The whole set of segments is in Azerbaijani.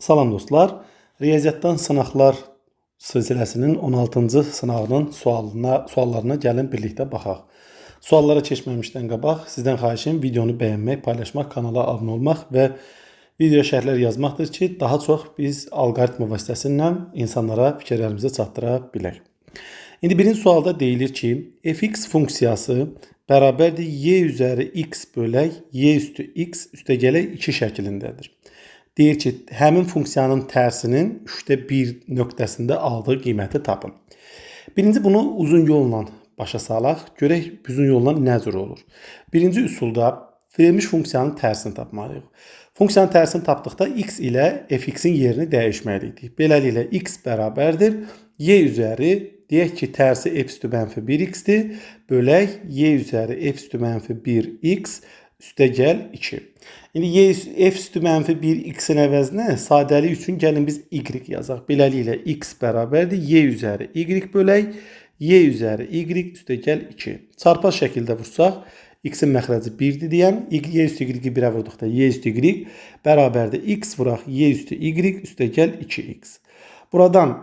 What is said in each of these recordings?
Salam dostlar. Riyaziyyatdan sınaqlar silsiləsinin 16-cı sınağının suallarına gəlin birlikdə baxaq. Suallara keçməmişdən qabaq sizdən xahişim videonu bəyənmək, paylaşmaq, kanala abunə olmaq və video şərhlər yazmaqdır ki, daha çox biz alqoritma vasitəsilə insanlara fikirlərimizi çatdıra bilək. İndi birinci sualda deyilir ki, fx funksiyası bərabərdir y üzəri x bölək y üstü x üstəgələk 2 şəklindədir. Deyir ki, həmin funksiyanın tərsinin 1/3 nöqtəsində aldığı qiyməti tapın. Birinci bunu uzun yolla başa salaq. Görək uzun yolla nə cür olur. Birinci üsulda verilmiş funksiyanın tərsini tapmalıyıq. Funksiyanın tərsini tapdıqda x ilə fx-in yerini dəyişməliyik. Beləliklə x bərabərdir y üzəri, deyək ki, tərsi f üstü mənfi 1x-dir, bölək y üzəri f üstü mənfi 1x üstəgəl 2. İndi f üstü mənfi 1x-in əvəzinə sadəlik üçün gəlin biz y yazaq. Beləliklə x bərabərdir y üzəri y bölək y üzəri y üstəgəl 2. Çarpaz şəkildə vursaq, x-in məxrəci 1-dir deyəm. Y üstü y-i 1-ə vurduqda y üstü y bərabərdir x vuraq y üstü y üstəgəl 2x. Buradan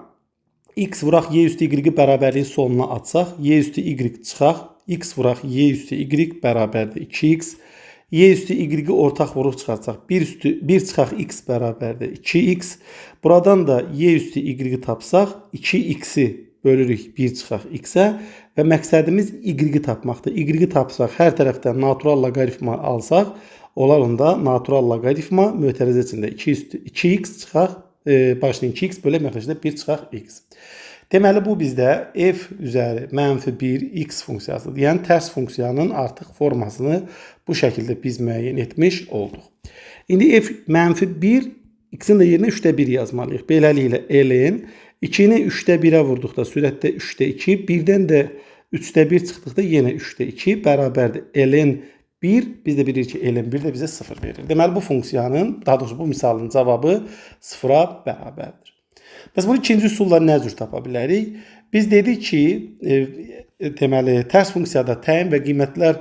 x vuraq y üstü y-i bərabərliyi sonuna atsaq, y üstü y çıxaq, x vuraq y üstü y bərabərdir 2x. Y üstü y-i ortaq vuruq çıxartsaq, 1 çıxaq x bərabərdir 2x. Buradan da y üstü y-i tapsaq, 2x-i bölürük 1 çıxaq x-ə və məqsədimiz y-i tapmaqdır. Y-i tapsaq, hər tərəfdən natural loqaritma alsaq, olar onda natural loqaritma mötərizə içində 2x çıxaq, başlayın 2x bölək məxrəcdə 1 çıxaq x. Deməli, bu bizdə f üzəri mənfi 1x funksiyasıdır. Yəni, tərs funksiyanın artıq formasını bu şəkildə biz müəyyən etmiş olduq. İndi f mənfi 1, x-in də yerinə 3/1 yazmalıyıq. Beləliklə, ln 2-ni 3/1-ə vurduqda sürətdə 3/2, 1-dən də 3/1 çıxdıqda yenə 3/2 bərabərdir. ln 1, biz də bilirik ki, ln 1 də bizə 0 verir. Deməli, bu funksiyanın, daha doğrusu bu misalın cavabı 0-a bərabərdir. Bəs bunu ikinci üsulla nə cür tapa bilərik? Biz dedik ki, deməli, tərs funksiyada təyin və qiymətlər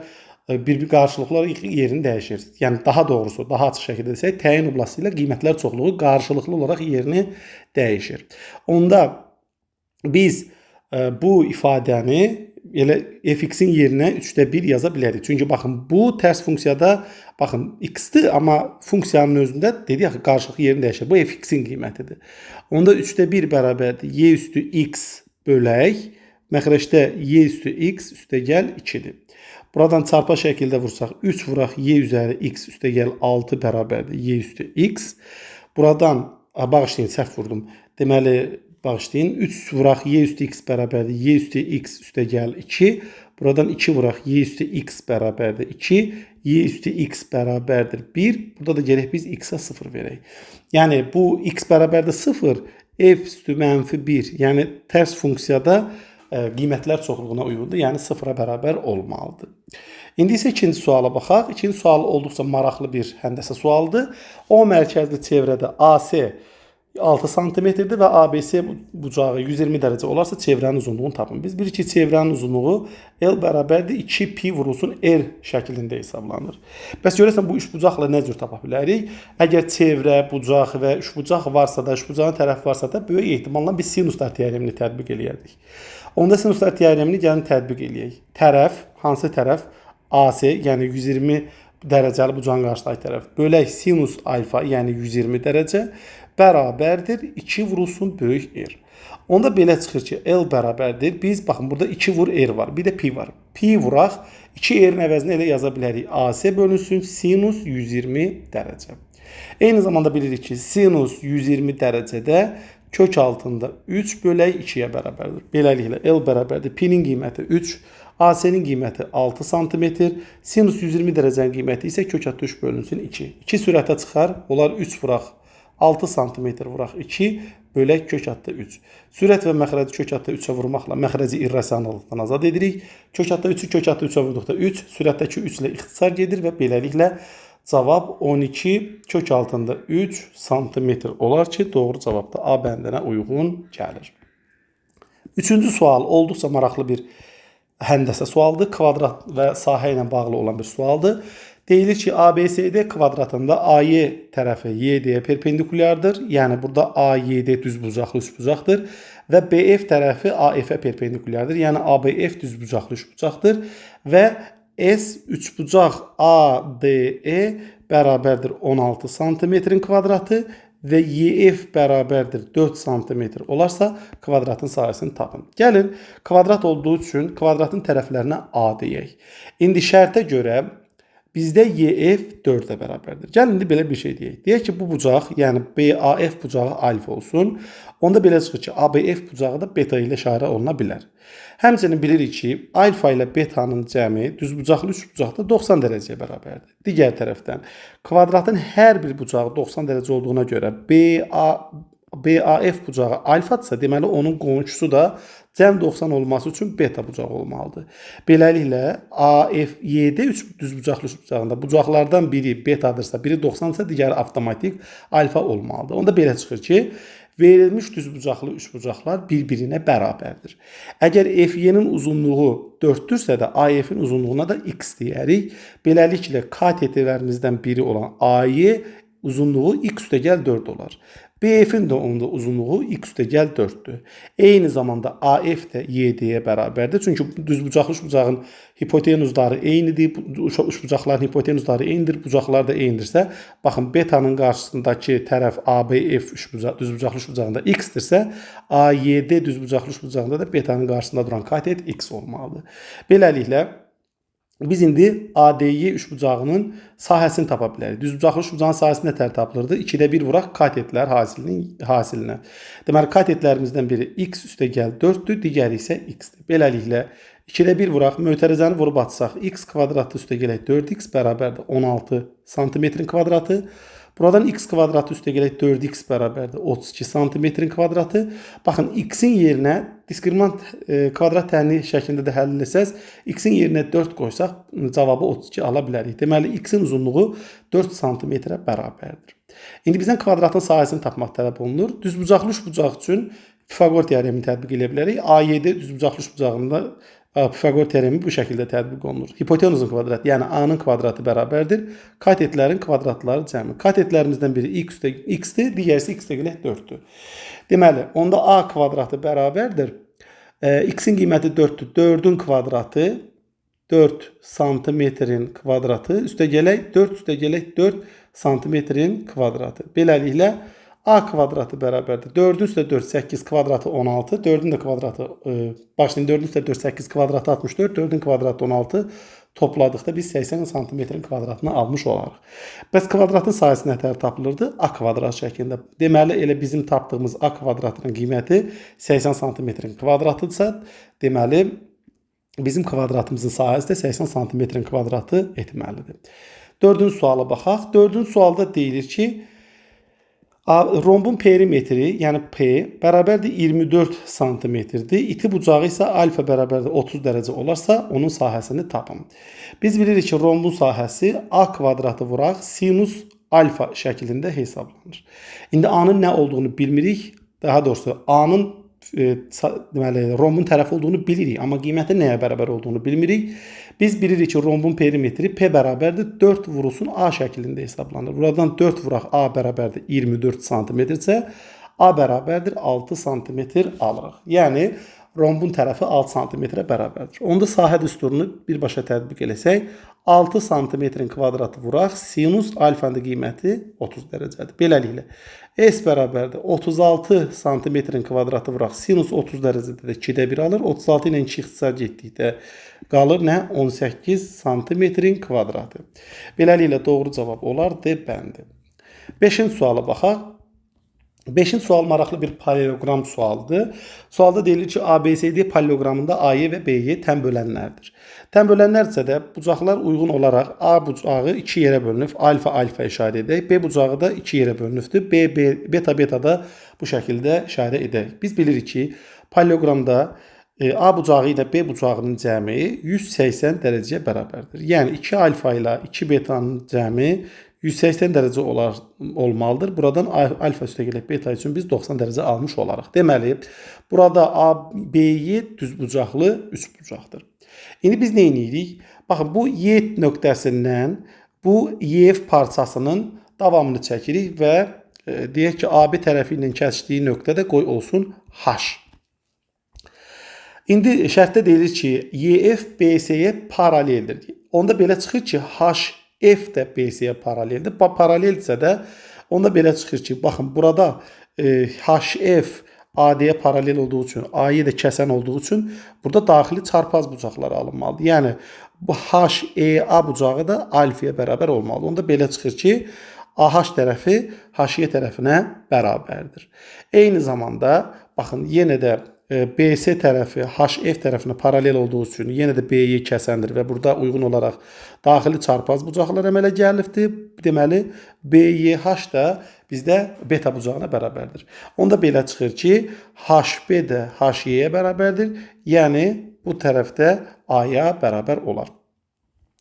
bir-bir qarşılıqlı olaraq yerini dəyişir. Yəni, daha doğrusu, daha açıq şəkildə desək, təyin oblası ilə qiymətlər çoxluğu qarşılıqlı olaraq yerini dəyişir. Onda biz bu ifadəni elə fx-in yerinə 3/1 yaza bilərik. Çünki baxın, bu tərs funksiyada baxın x-dir, amma funksiyanın özündə dedik ki, qarşılıqlı yerini dəyişir. Bu fx-in qiymətidir. Onda 3/1 bərabərdir y üstü x bölək məxrəcdə y üstü x üstəgəl 2-dir. Buradan çarpa şəkildə vursaq, 3 vuraq y üzəri x üstəgəl 6 bərabərdir y üstü x. Buradan, bağışlayın, səhv vurdum. Deməli, bağışlayın, 3 vuraq y üstü x bərabərdir y üstü x üstəgəl 2. Buradan 2 vuraq y üstü x bərabərdir 2. Y üstü x bərabərdir 1. Burada da gələk biz x-ə 0 verək. Yəni, bu x bərabərdir 0, f üstü mənfi 1. Yəni, tərs funksiyada qiymətlər çoxluğuna uyğundur. Yəni, 0-a bərabər olmalıdır. İndi isə ikinci suala baxaq. İkinci sual olduqca maraqlı bir həndəsə sualdır. O mərkəzli çevrədə AC 6 cm-dir və ABC bucağı 120 dərəcə olarsa çevrənin uzunluğunu tapın. Biz bilirik ki, çevrənin uzunluğu L bərabərdir 2pi vurulsun R şəklində hesablanır. Bəs görəsən bu üçbucaqla nə cür tapa bilərik? Əgər çevrə, bucaq və üçbucaq varsa da, üçbucağın tərəf varsa da böyük ehtimalla biz sinuslar teoremini tətbiq eləyərdik. Onda sinuslar teoremini gəlin tətbiq eləyək. Tərəf, hansı tərəf? AC, yəni 120 dərəcəli bucağın qarşıdakı tərəf. Bölək sinus alfa, yəni 120 dərəcə bərabərdir 2 vurulsun böyük R. Onda belə çıxır ki, L bərabərdir. Biz, baxın, burada 2 vur R var. Bir də pi var. Pi vuraq, 2 R-in əvəzinə elə yaza bilərik. AC bölünsün sinus 120 dərəcə. Eyni zamanda bilirik ki, sinus 120 dərəcədə kök altında 3 bölək 2-yə bərabərdir. Beləliklə, L bərabərdir. Pi-nin qiyməti 3, AC-nin qiyməti 6 cm, sinus 120 dərəcənin qiyməti isə kök altında 3 bölünsün 2. 2 sürətə çıxar, onlar 3 vuraq. 6 cm vuraq 2, bölək kök altında 3. Sürət və məxrəci kök altında 3-ə vurmaqla məxrəci irrasionallıqdan azad edirik. Kök altında 3-ü kök altında 3-ə vurduqda 3, sürətdəki 3 ilə ixtisar gedir və beləliklə cavab 12 kök altında 3 cm olar ki, doğru cavab da A bəndinə uyğun gəlir. Üçüncü sual olduqca maraqlı bir həndəsə sualdır. Kvadrat və sahə ilə bağlı olan bir sualdır. Deyilir ki ABCD kvadratında AY tərəfi YD-yə perpendikulyardır. Yəni burada AYD düzbucaqlı üçbucaqdır və BF tərəfi AF-ə perpendikulyardır. Yəni ABF düzbucaqlı üçbucaqdır və S üçbucaq ADE bərabərdir 16 santimetrin kvadratı və YF bərabərdir 4 santimetr olarsa kvadratın sahəsini tapın. Gəlin kvadrat olduğu üçün kvadratın tərəflərinə A deyək. İndi şərtə görə bizdə YF 4-ə bərabərdir. Gəlin indi belə bir şey deyək. Deyək ki, bu bucaq, yəni BAF bucağı alfa olsun. Onda belə çıxır ki, ABF bucağı da beta ilə işarə oluna bilər. Həmçinin bilirik ki, alfa ilə betanın cəmi düzbucaqlı üçbucaqda 90 dərəcəyə bərabərdir. Digər tərəfdən kvadratın hər bir bucağı 90 dərəcə olduğuna görə BAF bucağı alfadırsa, deməli onun qonşusu da cəm 90 olması üçün beta bucağı olmalıdır. Beləliklə AFYD düzbucaqlı üçbucağında bucaqlardan biri betadırsa, biri 90-dırsa, digəri avtomatik alfa olmalıdır. Onda belə çıxır ki, verilmiş düzbucaqlı üçbucaqlar bir-birinə bərabərdir. Əgər FY-nin uzunluğu 4-dürsə də AF-in uzunluğuna da x deyərik. Beləliklə kateterlərimizdən biri olan AY uzunluğu x üstəgəl 4 olar. BF-in də onda uzunluğu x üstəgəl 4-dür. Eyni zamanda AF də YD-yə bərabərdir. Çünki düzbucaqlı üçbucağın hipotenuzları eynidir. Üçbucaqların hipotenuzları eynidir. Bucaqlar da eynidirsə, baxın betanın qarşısındakı tərəf ABF düzbucaqlı üçbucağında x-dirsə, AYD düzbucaqlı üçbucağında da betanın qarşısında duran katet x olmalıdır. Beləliklə biz indi ADY üçbucağının sahəsini tapa bilərik. Düzbucaqlı üçbucağın sahəsi nə tər tapılırdı? 2-də 1 vuraq katetlər hasilinə. Deməli, katetlərimizdən biri x üstəgəl 4-dür, digəri isə x-dir. Beləliklə, 2-də 1 vuraq, mötərizəni vurub atsaq, x kvadratı üstəgələk 4x bərabərdir 16 santimetrin kvadratı. Buradan x kvadratı üstəgələk 4x bərabərdir 32 santimetrin kvadratı. Baxın, x-in yerinə diskriminant kvadrat tənli şəklində də həll etsəz, x-in yerinə 4 qoysaq, cavabı 32 ala bilərik. Deməli, x-in uzunluğu 4 santimetrə bərabərdir. İndi bizdən kvadratın sahəsini tapmaq tələb olunur. Düzbucaqlı üçbucaq üçün Pifaqor teoremini tətbiq edə bilərik. A7 düzbucaqlı üçbucağında Pifaqor teoremi bu şəkildə tətbiq olunur. Hipotenuzun kvadratı, yəni A-nın kvadratı bərabərdir katetlərin kvadratları cəmi. Katetlərimizdən biri x-dir, digərisi x-dəgələk 4-dür. Deməli, onda A kvadratı bərabərdir. X-in qiyməti 4-dür. 4-ün kvadratı 4 santimetrin kvadratı üstəgələk 4 üstəgələk 4 santimetrin kvadratı. Beləliklə, A kvadratı bərabərdir. 4-ün üstə 4, 8 kvadratı 16. 4-ün də kvadratı, başlayın 4-ün üstə 4, 8 kvadratı 64. 4-ün kvadratı 16. Topladıqda biz 80 santimetrin kvadratını almış olarıq. Bəs kvadratın sahəsi nətər tapılırdı? A kvadrat şəklində. Deməli, elə bizim tapdığımız A kvadratının qiyməti 80 santimetrin kvadratıdırsa, deməli, bizim kvadratımızın sahəsi də 80 santimetrin kvadratı etməlidir. 4-cü suala baxaq. 4-cü sualda deyilir ki, rombun perimetri, yəni P, bərabərdir 24 santimetrdir. İti bucağı isə alfa bərabərdir 30 dərəcə olarsa, onun sahəsini tapın. Biz bilirik ki, rombun sahəsi A kvadratı vuraq, sinus alfa şəklində hesablanır. İndi A-nın nə olduğunu bilmirik. Daha doğrusu, A-nın rombun tərəfi olduğunu bilirik, amma qiyməti nəyə bərabər olduğunu bilmirik. Biz bilirik ki, rombun perimetri P bərabərdir 4 vurusun A şəklində hesablanır. Buradan 4 vuraq A bərabərdir 24 santimetrsə, A bərabərdir 6 santimetr alırıq. Yəni, rombun tərəfi 6 santimetrə bərabərdir. Onda sahə düsturunu birbaşa tətbiq eləsək, 6 santimetrin kvadratı vuraq, sinus alfanın qiyməti 30 dərəcədir. Beləliklə, S bərabərdir 36 santimetrin kvadratı vuraq, sinus 30 dərəcədə də 2-də 1 alır. 36 ilə 2 ixtisar getdikdə qalır nə? 18 santimetrin kvadratı. Beləliklə, doğru cavab olar D bəndi. 5-ci suala baxaq. 5-ci sual maraqlı bir paralelogram sualdır. Sualda deyilir ki, ABCD paralelogramında AY və BY təm bölənlərdir. Təm bölənlərsə də bucaqlar uyğun olaraq A bucağı 2 yerə bölünüb, alfa alfa işarə edək. B bucağı da 2 yerə bölünübdür. Beta beta da bu şəkildə işarə edək. Biz bilirik ki, paralelogramda A bucağı ilə B bucağının cəmi 180 dərəcəyə bərabərdir. Yəni 2 alfa ilə 2 betanın cəmi 180 dərəcə olmalıdır. Buradan alfa üstəgələk beta üçün biz 90 dərəcə almış olarıq. Deməli, burada ABY düzbucaqlı üçbucaqdır. İndi biz nə edirik? Baxın, bu Y nöqtəsindən Bu EF parçasının davamını çəkirik və deyək ki, AB tərəfi ilə kəsişdiyi nöqtədə qoy olsun H. İndi şərtdə deyilir ki, EF BC-yə paraleldir. Onda belə çıxır ki, HF də BC-yə paraleldir. Paraleldirsə də onda belə çıxır ki, baxın burada HF AD-yə paralel olduğu üçün, A-yı da kəsən olduğu üçün burada daxili çarpaz bucaqlar alınmalıdır. Yəni bu HEA bucağı da alfaya bərabər olmalıdır. Onda belə çıxır ki, AH tərəfi HY tərəfinə bərabərdir. Eyni zamanda baxın yenə də BC tərəfi HF tərəfinə paralel olduğu üçün yenə də B-yi kəsəndir və burada uyğun olaraq daxili çarpaz bucaqlar əmələ gəlibdir. Deməli BYH da bizdə beta bucağına bərabərdir. Onda belə çıxır ki, HB də HY-yə bərabərdir. Yəni bu tərəfdə A-ya bərabər olar.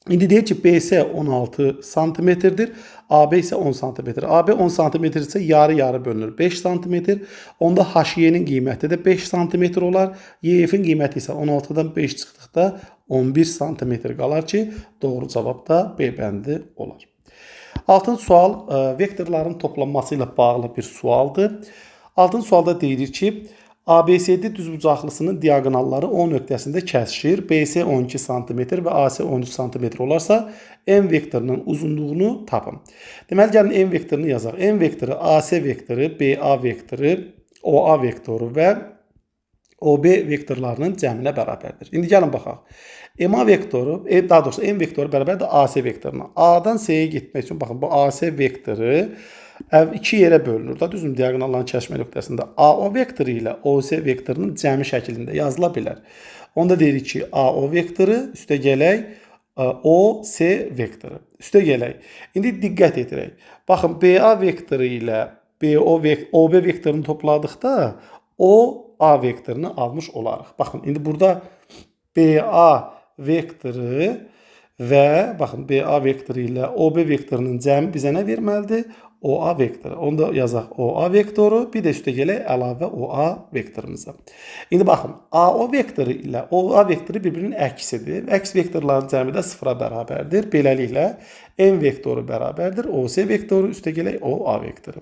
İndi deyək ki, BC 16 santimetrdir, AB isə 10 santimetr. AB 10 santimetr isə yarı-yarı bölünür 5 santimetr. Onda HY-nin qiyməti də 5 santimetr olar. YF-in qiyməti isə 16-dan 5 çıxdıqda 11 santimetr qalar ki, doğru cavab da B bəndi olar. 6-cı sual vektorların toplanması ilə bağlı bir sualdır. 6-cı sualda deyilir ki, ABCD düzbucaqlısının diaqonalları O nöqtəsində kəsişir. BC 12 cm və AC 13 cm olarsa, M vektorunun uzunluğunu tapın. Deməli, gəlin M vektorunu yazaq. M vektoru AC vektoru, BA vektoru, OA vektoru və OB vektorlarının cəminə bərabərdir. İndi gəlin baxaq. MA vektoru, daha doğrusu M vektoru bərabərdir AC vektoruna. A-dan C-yə getmək üçün, baxın, bu AC vektoru iki yerə bölünür. Düzdür, diaqonalların kəsişmə nöqtəsində AO vektoru ilə OC vektorunun cəmi şəklində yazıla bilər. Onda deyirik ki, AO vektoru üstə gələk OC vektoru. Üstə gələk. İndi diqqət edirək. Baxın, BA vektoru ilə OB vektorunu topladıqda OA vektorunu almış olarıq. Baxın, indi burada BA vektoru və baxın, BA vektoru ilə OB vektorunun cəmi bizə nə verməlidir? OA vektoru. Onda yazaq OA vektoru, bir də üstə gələk əlavə OA vektorumuza. İndi baxın, AO vektoru ilə OA vektoru bir-birinin əksidir. Əks vektorların cəmi də sıfıra bərabərdir. Beləliklə, M vektoru bərabərdir. OC vektoru üstə gələk OA vektoru.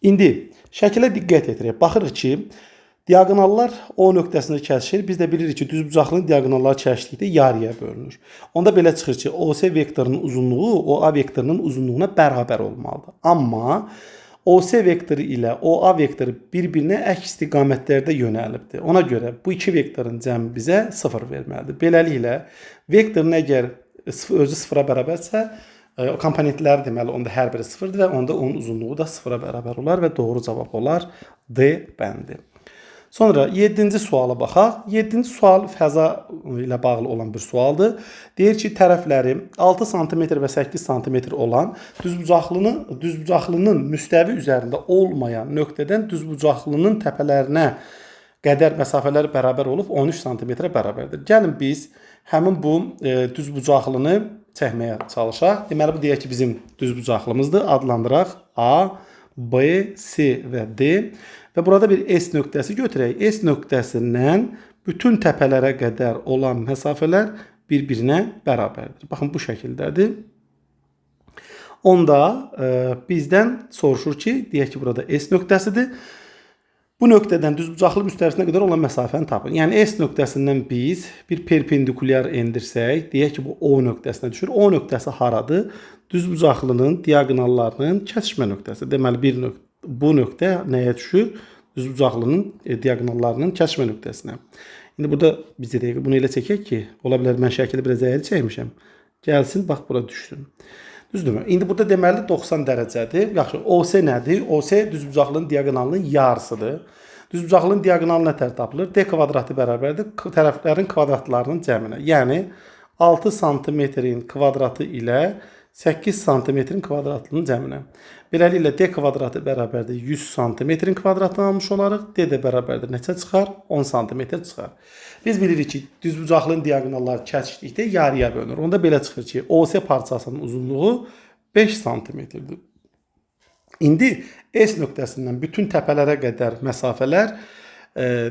İndi şəkilə diqqət edirək. Baxırıq ki, diaqonallar O nöqtəsində kəsişir. Biz də bilirik ki, düzbucaqlının diaqonalları kəsişdikdə yarıya bölünür. Onda belə çıxır ki, OC vektorunun uzunluğu OA vektorunun uzunluğuna bərabər olmalıdır. Amma OC vektoru ilə OA vektoru bir-birinə əks istiqamətlərdə yönəlibdir. Ona görə bu iki vektorun cəmi bizə 0 verməlidir. Beləliklə, vektorun əgər özü 0-a bərabərsə, komponentləri deməli onda hər biri 0-dır və onda onun uzunluğu da 0-a bərabər olar və doğru cavab olar D bəndi. Sonra 7-ci suala baxaq. 7-ci sual fəza ilə bağlı olan bir sualdır. Deyir ki, tərəfləri 6 cm və 8 cm olan düzbucaqlının müstəvi üzərində olmayan nöqtədən düzbucaqlının təpələrinə qədər məsafələr bərabər olub 13 cm-ə bərabərdir. Gəlin biz həmin bu düzbucaqlını çəkməyə çalışaq. Deməli, bu deyək ki, bizim düzbucaqlımızdır. Adlandıraq A, B, C və D. Və burada bir S nöqtəsi götürək. S nöqtəsindən bütün təpələrə qədər olan məsafələr bir-birinə bərabərdir. Baxın, bu şəkildədir. Onda bizdən soruşur ki, deyək ki, burada S nöqtəsidir. Bu nöqtədən düzbucaqlı müstəvisinə qədər olan məsafəni tapın. Yəni, S nöqtəsindən biz bir perpendikulyar endirsək, deyək ki, bu O nöqtəsinə düşür. O nöqtəsi haradır? Düzbucaqlının diaqonallarının kəsişmə nöqtəsi. Deməli, bu nöqtə nəyə düşür? Düzbucaqlının diaqonallarının kəsişmə nöqtəsinə. İndi burada biz deyək, bunu elə çəkək ki, ola bilər mən şəkili biraz əyri çəkmişəm. Gəlsin, bax, bura düşsün. Düzdürmü? İndi burada deməli 90 dərəcədir. Yaxşı, OC nədir? OC düzbucaqlının diaqonalının yarısıdır. Düzbucaqlının diaqonalı nətər tapılır? D kvadratı bərabərdir tərəflərin kvadratlarının cəminə. Yəni 6 cm-in kvadratı ilə 8 cm-in kvadratının cəminə. Beləliklə D kvadratı bərabərdir 100 cm-in kvadratını almış olarıq. D də bərabərdir neçə çıxar? 10 cm çıxar. Biz bilirik ki, düzbucaqlının diaqonalları kəsişdikdə yarıya bölünür. Onda belə çıxır ki, OC parçasının uzunluğu 5 cm-dir. İndi S nöqtəsindən bütün təpələrə qədər məsafələr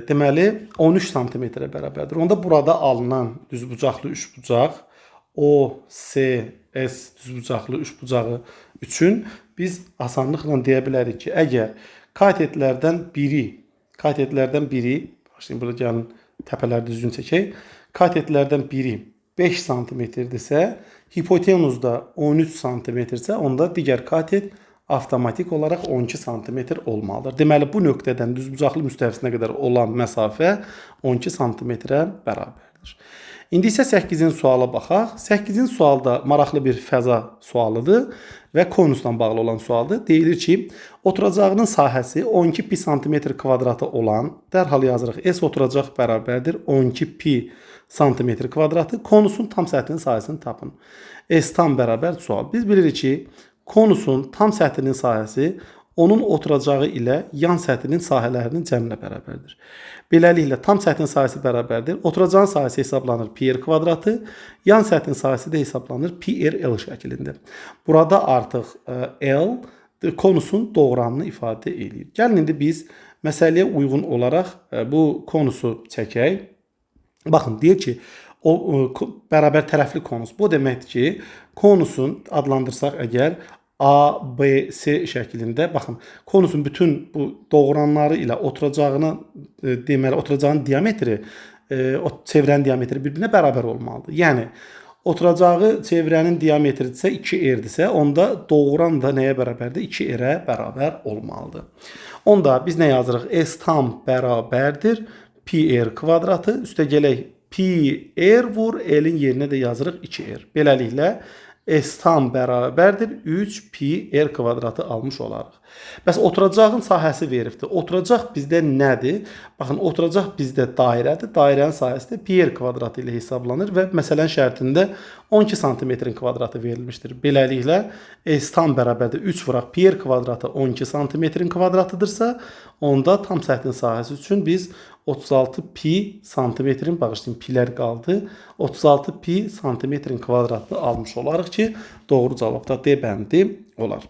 deməli 13 cm-ə bərabərdir. Onda burada alınan düzbucaqlı üçbucaq O, S, S düzbucaqlı üçbucağı üçün biz asanlıqla deyə bilərik ki, əgər katetlərdən biri, başlayın burada gəlin təpələri düzgün çəkək. Katetlərdən biri 5 santimetrdirsə, hipotenuz da 13 santimetrsə, onda digər katet avtomatik olaraq 12 santimetr olmalıdır. Deməli, bu nöqtədən düzbucaqlı müstəvisinə qədər olan məsafə 12 santimetrə bərabərdir. İndi isə 8-ci suala baxaq. 8-ci sualda maraqlı bir fəza sualıdır və konusla bağlı olan sualdır. Deyilir ki, oturacağının sahəsi 12 pi santimetr kvadratı olan, dərhal yazırıq, S oturacaq bərabərdir 12 pi santimetr kvadratı, konusun tam səthinin sahəsini tapın. S tam bərabər sual. Biz bilirik ki, konusun tam səthinin sahəsi onun oturacağı ilə yan səthinin sahələrinin cəminə bərabərdir. Beləliklə, tam səthin sahəsi bərabərdir. Oturacağın sahəsi hesablanır pi r kvadratı, yan səthin sahəsi də hesablanır pi r l şəklində. Burada artıq l konusun doğranını ifadə edir. Gəlin indi biz məsələyə uyğun olaraq bu konusu çəkək. Baxın, deyir ki, o bərabər tərəfli konus. Bu deməkdir ki, konusun adlandırsaq əgər A, B, C şəklində, baxın, konusun bütün bu doğranları ilə oturacağın diametri, çevrənin diametri bir-birinə bərabər olmalıdır. Yəni, oturacağı çevrənin diametridirsə 2r-dirsə, onda doğran da nəyə bərabərdir? 2r-ə bərabər olmalıdır. Onda biz nə yazırıq? S tam bərabərdir pi r kvadratı, üstə gələk pi r vur, l-in yerinə də yazırıq 2r. Beləliklə, S tam bərabərdir 3 pi r kvadratı almış olaraq. Bəs oturacağın sahəsi veribdir. Oturacaq bizdə nədir? Baxın, oturacaq bizdə dairədir. Dairənin sahəsi də pi r kvadratı ilə hesablanır və məsələnin şərtində 12 santimetrin kvadratı verilmişdir. Beləliklə, S tam bərabərdir 3 vuraq pi r kvadratı 12 santimetrin kvadratıdırsa, onda tam səthin sahəsi üçün biz 36 pi santimetrin, bağışlayın, pilər qaldı, 36 pi santimetrin kvadratını almış olarıq ki, doğru cavabda D bəndi olar.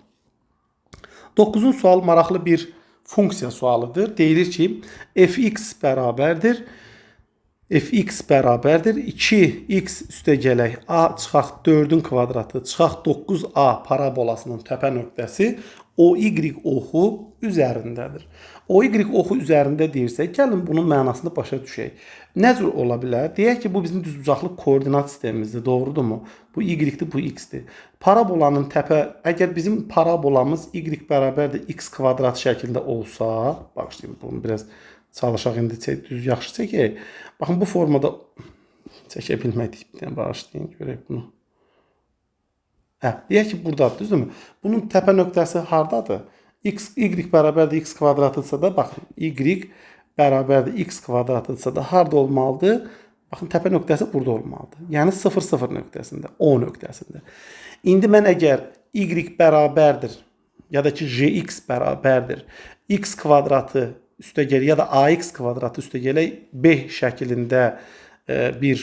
9-cu sual maraqlı bir funksiya sualıdır. Deyilir ki, fx bərabərdir 2x üstə gələk a çıxaq 4-ün kvadratı çıxaq 9a parabolasının təpə nöqtəsi OY oxu üzərindədir. OY oxu üzərində deyirsə, gəlin bunun mənasını başa düşək. Nə cür ola bilər? Deyək ki, bu bizim düzbucaqlı koordinat sistemimizdir, doğrudurmu? Bu y-dir, bu x-dir. Parabolanın təpə, əgər bizim parabolamız y bərabərdir x kvadrat şəklində olsa, baxışlayın, bunu biraz çalışaq, indi düz yaxşı çəkək. Baxın, bu formada çəkə bilmədik, bağışlayın, görək bunu. Deyək ki, buradadır, düzdürmü? Bunun təpə nöqtəsi hardadır? Y bərabərdir x kvadratıdırsa da, baxın, y bərabərdir x kvadratıdırsa da harada olmalıdır? Baxın, təpə nöqtəsi burada olmalıdır. Yəni 0,0 nöqtəsində, O nöqtəsində. İndi mən əgər y bərabərdir, ya da ki, jx bərabərdir, x kvadratı üstə gələ, ya da ax kvadratı üstə gələ b şəklində bir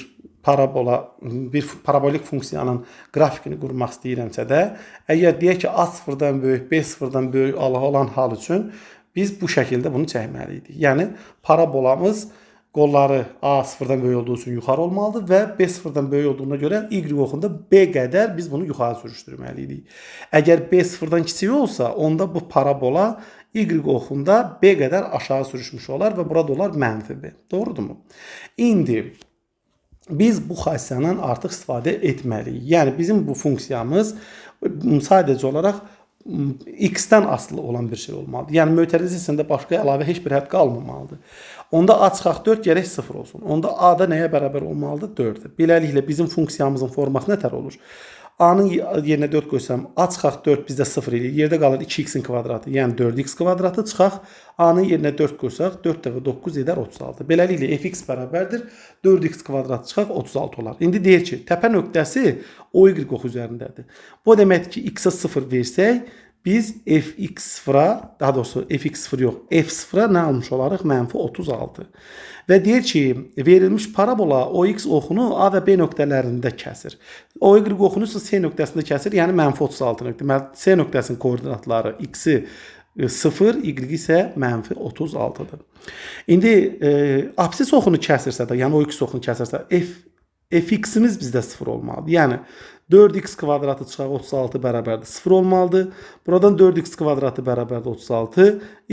parabolik funksiyanın qrafikini qurmaq istəyirəmsə də, əgər deyək ki, a sıfırdan böyük, b sıfırdan böyük olan hal üçün biz bu şəkildə bunu çəkməliydik. Yəni, parabolamız qolları a sıfırdan böyük olduğu üçün yuxarı olmalıdır və b sıfırdan böyük olduğuna görə y oxunda b qədər biz bunu yuxarı sürüşdürməliydik. Əgər b sıfırdan kiçik olsa, onda bu parabola y oxunda b qədər aşağı sürüşmüş olar və burada olar mənfi b. Doğrudurmu? İndi biz bu xassiyyandan artıq istifadə etməliyik. Yəni, bizim bu funksiyamız sadəcə olaraq x-dən asılı olan bir şey olmalıdır. Yəni, mötərizəsində başqa əlavə heç bir hədd qalmamalıdır. Onda a çıxaq 4 gərək 0 olsun. Onda a da nəyə bərabər olmalıdır? 4-dür. Beləliklə, bizim funksiyamızın forması nətər olur? A-nın yerinə 4 qoysam, a çıxaq 4 bizdə 0 eləyir. Yerdə qalır 2x-in kvadratı, yəni 4x kvadratı çıxaq. A-nın yerinə 4 qoysaq, 4 dəfə 9 edər 36. Beləliklə, fx bərabərdir 4x kvadratı çıxaq 36 olar. İndi deyir ki, təpə nöqtəsi OY oxu üzərindədir. Bu deməkdir ki, x-a 0 versək, biz fx0-a, daha doğrusu fx0 yox, f0-a nə almış olarıq? Mənfi 36. Və deyir ki, verilmiş parabola OX oxunu A və B nöqtələrində kəsir. OY oxunu isə C nöqtəsində kəsir, yəni mənfi 36 nöqtə. C nöqtəsinin koordinatları x-i 0, y isə mənfi 36-dır. İndi absis oxunu kəsirsə də, yəni OX oxunu kəsirsə, fx'imiz bizdə 0 olmalıdır. Yəni 4x kvadratı çıxaq 36 bərabərdir 0 olmalıdır. Buradan 4x kvadratı bərabərdir 36,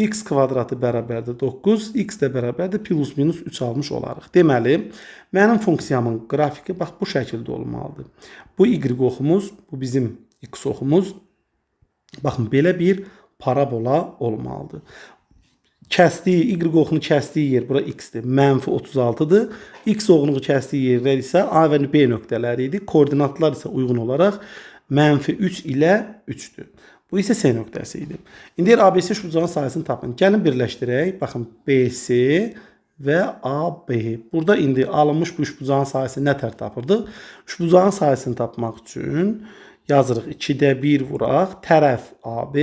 x kvadratı bərabərdir 9, x də bərabərdir plus minus 3 almış olarıq. Deməli, mənim funksiyamın qrafiki bax bu şəkildə olmalıdır. Bu y oxumuz, bu bizim x oxumuz. Baxın, belə bir parabola olmalıdır. Kəsdiyi, y oxunu kəsdiyi yer bura x-dir, mənfi 36-dır. X oxunu kəsdiyi yerlər isə A və B nöqtələri idi. Koordinatlar isə uyğun olaraq mənfi 3 ilə 3-dür. Bu isə S nöqtəsi idi. İndi ABC üçbucağın sayısını tapın. Gəlin birləşdirək. Baxın, BC və AB. Burada indi alınmış bu üçbucağın sayısı nə tər tapırdıq? Üçbucağın sayısını tapmaq üçün yazırıq 2-də 1 vuraq, tərəf AB,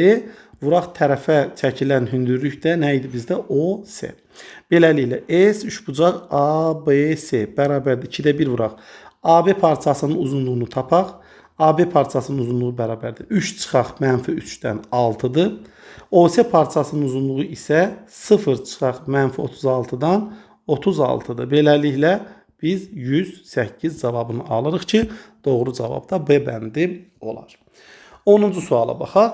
vuraq tərəfə çəkilən hündürlük də nə idi bizdə? OC. Beləliklə, S üçbucaq ABC bərabərdir 2-də 1 vuraq. AB parçasının uzunluğunu tapaq. AB parçasının uzunluğu bərabərdir 3 çıxaq mənfi 3-dən 6-dır. OC parçasının uzunluğu isə 0 çıxaq mənfi 36-dan 36-dır. Beləliklə, biz 108 cavabını alırıq ki, doğru cavab da B bəndi olar. 10-cu suala baxaq.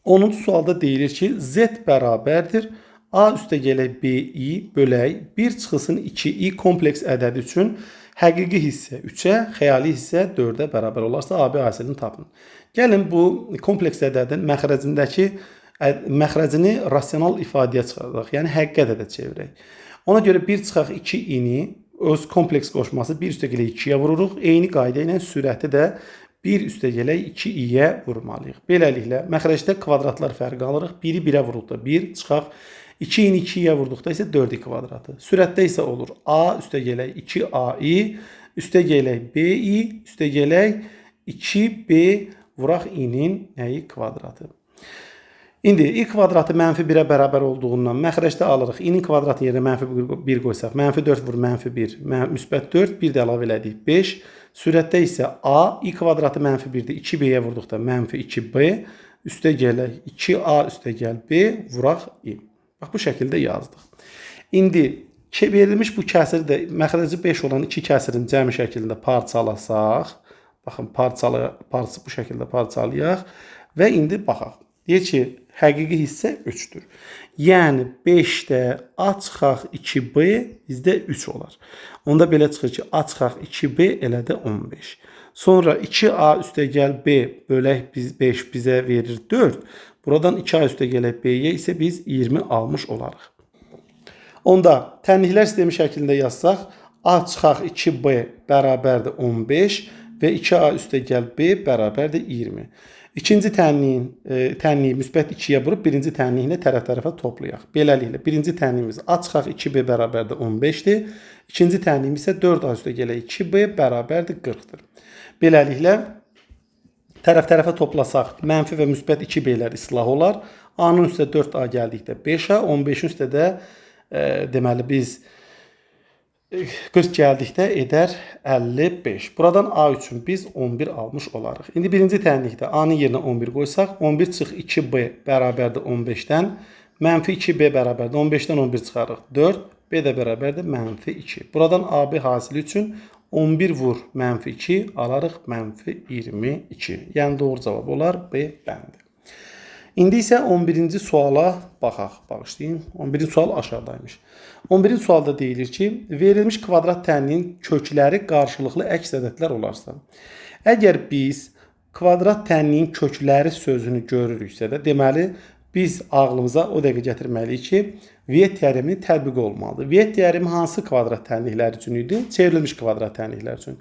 10-cu sualda deyilir ki, Z bərabərdir A üstə gələk BI bölək 1 çıxılsın 2i kompleks ədədi üçün həqiqi hissə 3-ə, xəyali hissə 4-ə bərabər olarsa AB hasilini tapın. Gəlin bu kompleks ədədin məxrəcini rasional ifadəyə çıxardaq, yəni həqiqi ədədə çevirək. Ona görə 1 çıxaq 2i-ni öz kompleks qoşması 1 üstə gələk 2-yə vururuq. Eyni qayda ilə sürəti də 1 üstə gələk 2i-yə vurmalıyıq. Beləliklə, məxrəcdə kvadratlar fərqi alırıq. 1-i 1-ə vuruqda 1 çıxaq. 2-ni 2-yə vurduqda isə 4i kvadratı. Sürətdə isə olur A üstə gələk 2ai, üstə gələk bi, üstə gələk 2b vuraq i-nin nəyi kvadratı. İndi i kvadratı mənfi 1-ə bərabər olduğundan məxrəcdə alırıq. i-nin kvadratı yerinə mənfi 1 qoysaq, mənfi 4 vur mənfi 1, müsbət 4, 1 də əlavə elədik 5. Sürətdə isə A, i kvadratı mənfi 1-dir, 2b-yə vurduqda mənfi 2b, üstə gələk 2a üstə gəl b, vuraq i. Bax, bu şəkildə yazdıq. İndi verilmiş bu kəsiri də məxrəci 5 olan 2 kəsirin cəmi şəkildə parçalasaq, baxın, bu şəkildə parçalayaq və indi baxaq. Deyək ki, həqiqi hissə 3-dür. Yəni 5-də A çıxaq 2b bizdə 3 olar. Onda belə çıxır ki, A çıxaq 2b elə də 15. Sonra 2a üstə gəl b bölək 5 bizə verir 4. Buradan 2a üstə gələk b-yə isə biz 20 almış olarıq. Onda tənliklər sistemi şəklində yazsaq, A çıxaq 2b bərabərdir 15 və 2a üstə gəl b bərabərdir 20. İkinci tənliyi müsbət 2-yə vurub birinci tənliyini tərəf-tərəfə toplayaq. Beləliklə, birinci tənliyimiz A çıxaq 2b bərabərdir 15-dir. İkinci tənliyimiz isə 4a üstə gələk 2b bərabərdir 40-dır. Beləliklə, tərəf-tərəfə toplasaq, mənfi və müsbət 2b-lər islah olar. A-nın üstə 4a gəldikdə 5a, 15-in üstə də deməli biz 40 gəldikdə edər 55. Buradan A üçün biz 11 almış olarıq. İndi birinci tənlikdə A-nın yerinə 11 qoysaq, 11 çıx 2b bərabərdir 15-dən, mənfi 2b bərabərdir 15-dən 11 çıxarıq 4, b də bərabərdir mənfi 2. Buradan AB hasili üçün 11 vur mənfi 2, alarıq mənfi 22. Yəni doğru cavab olar B bəndi. İndi isə 11-ci suala baxaq. Bağışlayın. 11-ci sual aşağıdaymış. 11-ci sualda deyilir ki, verilmiş kvadrat tənliyin kökləri qarşılıqlı əks ədədlər olarsa. Əgər biz kvadrat tənliyin kökləri sözünü görürüksə də, deməli, biz ağlımıza o dəqiqə gətirməliyik ki, Viet teoremi tətbiq olmalıdır. Viet teoremi hansı kvadrat tənliklər üçün idi? Çevrilmiş kvadrat tənliklər üçün.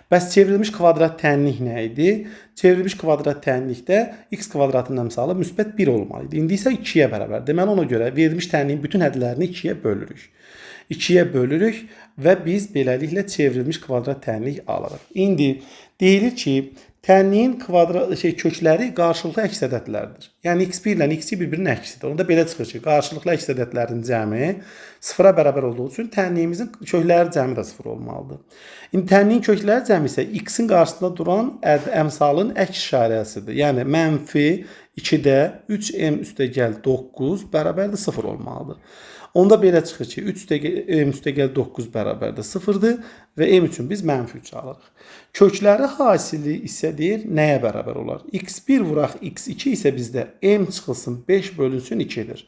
Bəs çevrilmiş kvadrat tənlik nə idi? Çevrilmiş kvadrat tənlikdə x kvadratının əmsalı müsbət 1 olmalı idi. İndi isə 2-yə bərabər. Deməli, ona görə verilmiş tənliyin bütün hədlərini 2-yə bölürük. 2-yə bölürük və biz beləliklə çevrilmiş kvadrat tənlik alırıq. İndi deyilir ki, tənliyin kökləri qarşılıqlı əks ədədlərdir. Yəni x1 ilə x2 bir-birinin əksidir. Onda belə çıxır ki, qarşılıqlı əks ədədlərin cəmi 0-a bərabər olduğu üçün tənliyimizin kökləri cəmi də 0 olmalıdır. İndi tənliyin kökləri cəmi isə x-in qarşısında duran əmsalın əks işarəsidir. Yəni mənfi 2-də 3m üstəgəl 9 bərabərdir 0 olmalıdır. Onda belə çıxır ki, 3m üstəgəl 9 bərabərdir 0-dır və m üçün biz -3 alırıq. Kökləri hasili isə deyir, nəyə bərabər olar? x1 vuraq x2 isə bizdə m çıxılsın 5 bölünsün 2-dir.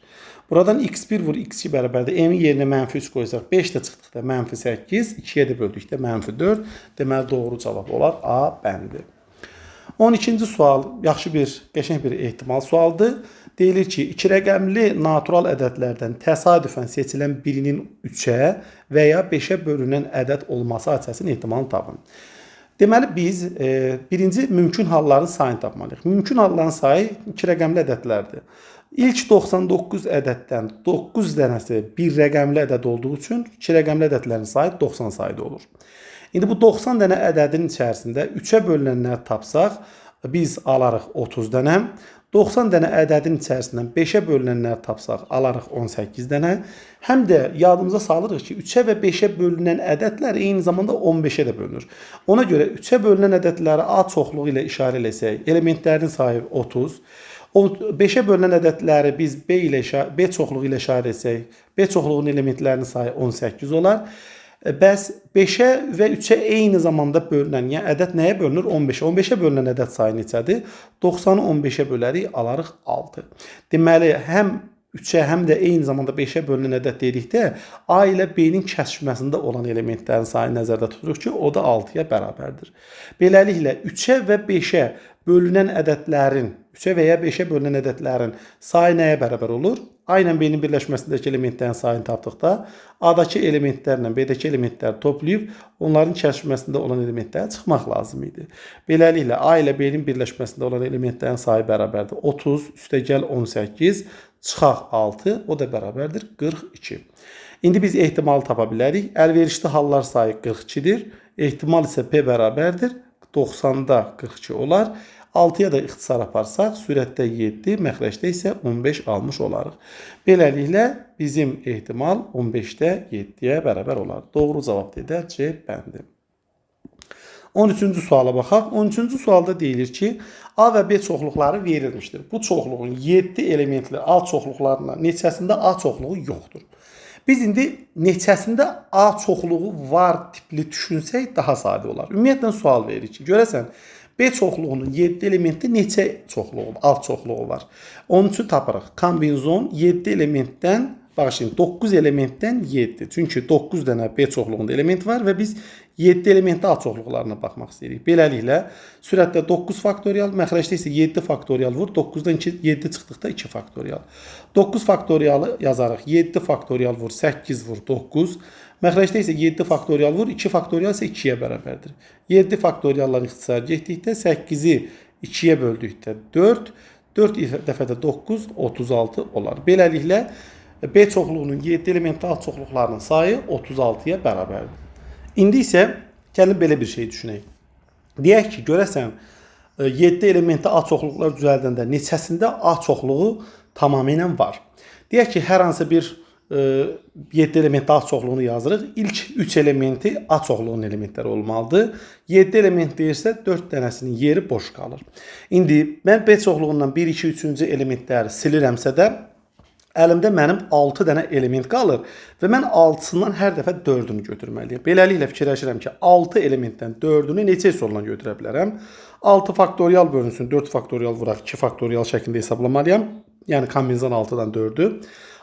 Buradan x1 vur x2 bərabərdir. M-in yerinə -3 qoysaq 5 də çıxdıqda -8, 2-yə də böldükdə -4. Deməli, doğru cavab olar A bəndi. 12-ci sual yaxşı bir, qəşəng bir ehtimal sualdır. Deyilir ki, 2 rəqəmli natural ədədlərdən təsadüfən seçilən birinin 3-ə və ya 5-ə bölünən ədəd olması hadisəsinin ehtimalını tapın. Deməli, biz birinci mümkün halların sayını tapmalıyıq. Mümkün halların sayı 2 rəqəmli ədədlərdir. İlk 99 ədəddən 9 dənəsi bir rəqəmli ədəd olduğu üçün 2 rəqəmli ədədlərin sayı 90 sayda olur. İndi bu 90 dənə ədədin içərisində 3-ə bölünənləri tapsaq, biz alarıq 30 dənə. 90 dənə ədədin içərisindən 5-ə bölünənləri tapsaq, alarıq 18 dənə. Həm də yadımıza salırıq ki, 3-ə və 5-ə bölünən ədədlər eyni zamanda 15-ə də bölünür. Ona görə 3-ə bölünən ədədləri A çoxluğu ilə işarə eləsək, elementlərin sayı 30. O 5-ə bölünən ədədləri biz B çoxluğu ilə işarə etsək, B çoxluğunun elementlərinin sayı 18 olar. Bəs 5-ə və 3-ə eyni zamanda bölünən, yəni ədəd nəyə bölünür? 15-ə. 15-ə bölünən ədəd sayı neçədir? 90-ı 15-ə bölərik, alarıq 6. Deməli, həm 3-ə, həm də eyni zamanda 5-ə bölünən ədəd dedikdə A ilə B-nin kəsişməsində olan elementlərin sayını nəzərdə tuturuq ki, o da 6-ya bərabərdir. Beləliklə, 3-ə və 5-ə bölünən ədədlərin, 3-ə və ya 5-ə bölünən ədədlərin sayı nəyə bərabər olur? A ilə B-nin birləşməsindəki elementlərin sayını tapdıqda A-dakı elementlərlə B-dəki elementləri toplayıb onların kəsişməsində olan elementləri çıxmaq lazım idi. Beləliklə, A ilə B-nin birləşməsində olan elementlərin sayı bərabərdir 30 üstəgəl 18 çıxaq 6, o da bərabərdir 42. İndi biz ehtimalı tapa bilərik. Əlverişli hallar sayı 42-dir. Ehtimal isə P bərabərdir 90-da 42 olar. 6-ya da ixtisar aparsaq, sürətdə 7, məxrəcdə isə 15 almış olarıq. Beləliklə, bizim ehtimal 15-də 7-yə bərabər olar. Doğru cavab edər C bəndi. 13-cü suala baxaq. 13-cü sualda deyilir ki, A və B çoxluqları verilmişdir. Bu çoxluğun 7 elementli A çoxluqlarından neçəsində A çoxluğu yoxdur. Biz indi neçəsində A çoxluğu var tipli düşünsək daha sadə olar. Ümumiyyətlə sual verir ki, görəsən, B çoxluğunun 7 elementi neçə çoxluğu, alt çoxluğu var? Onun üçün tapırıq. Kombinzon 7 elementdən, baxın, 9 elementdən 7. Çünki 9 dənə B çoxluğunda element var və biz 7 elementli alt çoxluqlarına baxmaq istəyirik. Beləliklə, sürətdə 9 faktorial, məxrəcdə isə 7 faktorial vur. 9-dan 7 çıxdıqda 2 faktorial. 9 faktorialı yazarıq. 7 faktorial vur, 8 vur, 9. Məxrəcdə isə 7 faktorial vur, 2 faktorial isə 2-yə bərabərdir. 7 faktoriallar ixtisar getdikdə 8-i 2-yə böldükdə 4, 4 dəfədə 9, 36 olar. Beləliklə, B çoxluğunun 7 elementli alt çoxluqlarının sayı 36-ya bərabərdir. İndi isə gəlin belə bir şey düşünək. Deyək ki, görəsən 7 elementli A çoxluqlar düzəldəndə neçəsində A çoxluğu tamamilə var. Deyək ki, hər hansı bir 7 elementli A çoxluğunu yazırıq. İlk 3 elementi A çoxluğunun elementləri olmalıdır. 7 element deyirsə 4 dənəsinin yeri boş qalır. İndi mən B çoxluğundan 1, 2, 3-cü elementləri silirəmsə də əlimdə mənim 6 dənə element qalır və mən 6-sından hər dəfə 4-ünü götürməliyəm. Beləliklə fikirləşirəm ki, 6 elementdən 4-ünü neçə üsulla götürə bilərəm? 6 faktorial bölünsün, 4 faktorial vuraq, 2 faktorial şəklində hesablamalıyam. Yəni kombinzon 6-dan 4-ü.